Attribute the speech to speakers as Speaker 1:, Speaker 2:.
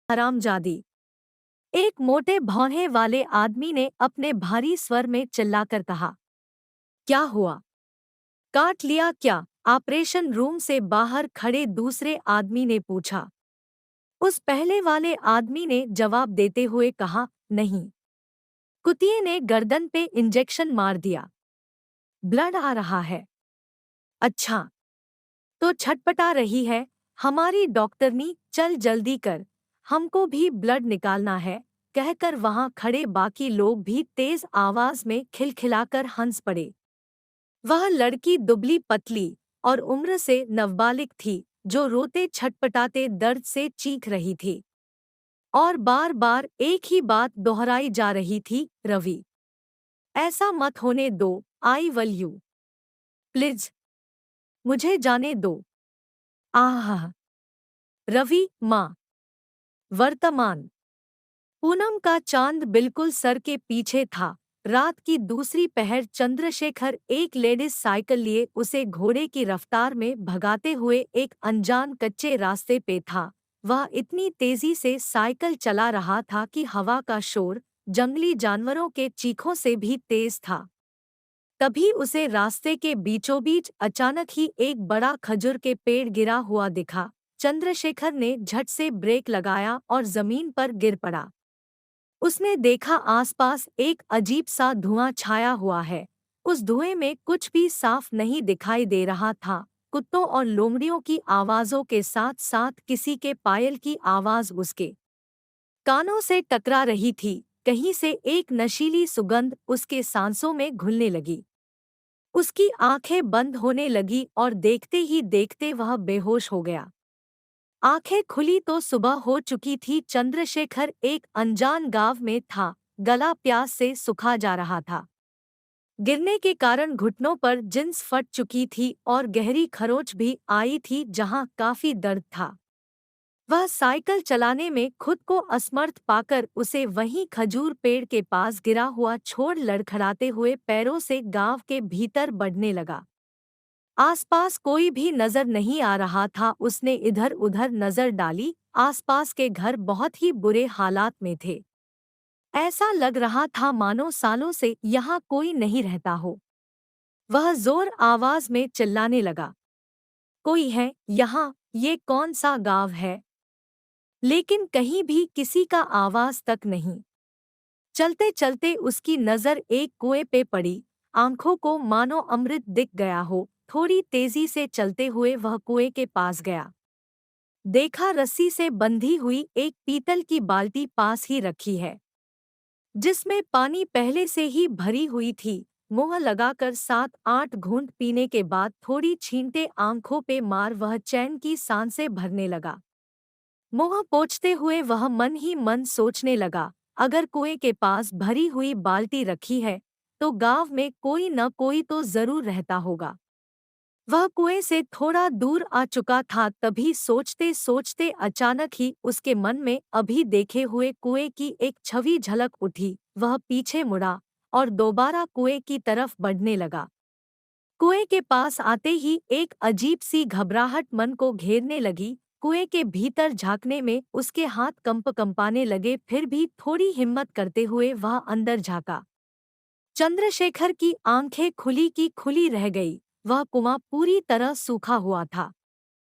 Speaker 1: हरामजादी। एक मोटे भौहें वाले आदमी ने अपने भारी स्वर में चिल्लाकर कहा। क्या हुआ? काट लिया क्या? ऑपरेशन रूम से बाहर खड़े दूसरे आदमी ने पूछा। उस पहले वाले आदमी ने जवाब देते हुए कहा, नहीं। कुतिए ने गर्दन पे इंजेक्शन मार दिया। ब्लड आ रहा है। अच्छा, तो छटपटा रही है। हमारी डॉक्टरनी, चल जल्दी कर, हमको भी ब्लड निकालना है, कहकर वहां खड़े बाकी लोग भी तेज आवाज में खिलखिलाकर हंस पड़े। वह लड़की दुबली पतली और उम्र से नवबालिग थी, जो रोते छटपटाते दर्द से चीख रही थी और बार बार एक ही बात दोहराई जा रही थी, रवि, ऐसा मत होने दो, आई विल यू, प्लीज, मुझे जाने दो। आह। रवि, माँ। वर्तमान। पूनम का चांद बिल्कुल सर के पीछे था। रात की दूसरी पहर चंद्रशेखर एक लेडीज साइकिल लिए उसे घोड़े की रफ्तार में भगाते हुए एक अनजान कच्चे रास्ते पे था। वह इतनी तेजी से साइकिल चला रहा था कि हवा का शोर जंगली जानवरों के चीखों से भी तेज था। तभी उसे रास्ते के बीचों बीच अचानक ही एक बड़ा खजूर के पेड़ गिरा हुआ दिखा। चंद्रशेखर ने झट से ब्रेक लगाया और जमीन पर गिर पड़ा। उसने देखा आसपास एक अजीब सा धुआं छाया हुआ है। उस धुएं में कुछ भी साफ नहीं दिखाई दे रहा था। कुत्तों और लोमड़ियों की आवाजों के साथ साथ किसी के पायल की आवाज उसके कानों से टकरा रही थी। कहीं से एक नशीली सुगंध उसके सांसों में घुलने लगी। उसकी आंखें बंद होने लगी और देखते ही देखते वह बेहोश हो गया। आंखें खुली तो सुबह हो चुकी थी। चंद्रशेखर एक अनजान गांव में था। गला प्यास से सूखा जा रहा था। गिरने के कारण घुटनों पर जिन्स फट चुकी थी और गहरी खरोंच भी आई थी, जहां काफी दर्द था। वह साइकिल चलाने में खुद को असमर्थ पाकर उसे वहीं खजूर पेड़ के पास गिरा हुआ छोड़ लड़खड़ाते हुए पैरों से गांव के भीतर बढ़ने लगा। आसपास कोई भी नजर नहीं आ रहा था। उसने इधर उधर नजर डाली। आसपास के घर बहुत ही बुरे हालात में थे। ऐसा लग रहा था मानो सालों से यहाँ कोई नहीं रहता हो। वह जोर आवाज में चिल्लाने लगा, कोई है यहाँ? ये कौन सा गांव है? लेकिन कहीं भी किसी का आवाज तक नहीं। चलते चलते उसकी नजर एक कुएं पे पड़ी। आंखों को मानो अमृत दिख गया हो। थोड़ी तेजी से चलते हुए वह कुएं के पास गया। देखा रस्सी से बंधी हुई एक पीतल की बाल्टी पास ही रखी है, जिसमें पानी पहले से ही भरी हुई थी। मुंह लगाकर 7-8 घूंट पीने के बाद थोड़ी छींटे आंखों पे मार वह चैन की सांसें भरने लगा। मुंह पोंछते हुए वह मन ही मन सोचने लगा, अगर कुएं के पास भरी हुई बाल्टी रखी है तो गांव में कोई न कोई तो जरूर रहता होगा। वह कुएं से थोड़ा दूर आ चुका था। तभी सोचते सोचते अचानक ही उसके मन में अभी देखे हुए कुएं की एक छवि झलक उठी। वह पीछे मुड़ा और दोबारा कुएं की तरफ बढ़ने लगा। कुएं के पास आते ही एक अजीब सी घबराहट मन को घेरने लगी। कुएं के भीतर झांकने में उसके हाथ कंपाने लगे। फिर भी थोड़ी हिम्मत करते हुए वह अंदर झांका। चंद्रशेखर की आंखें खुली की खुली रह गई। वह कुआं पूरी तरह सूखा हुआ था।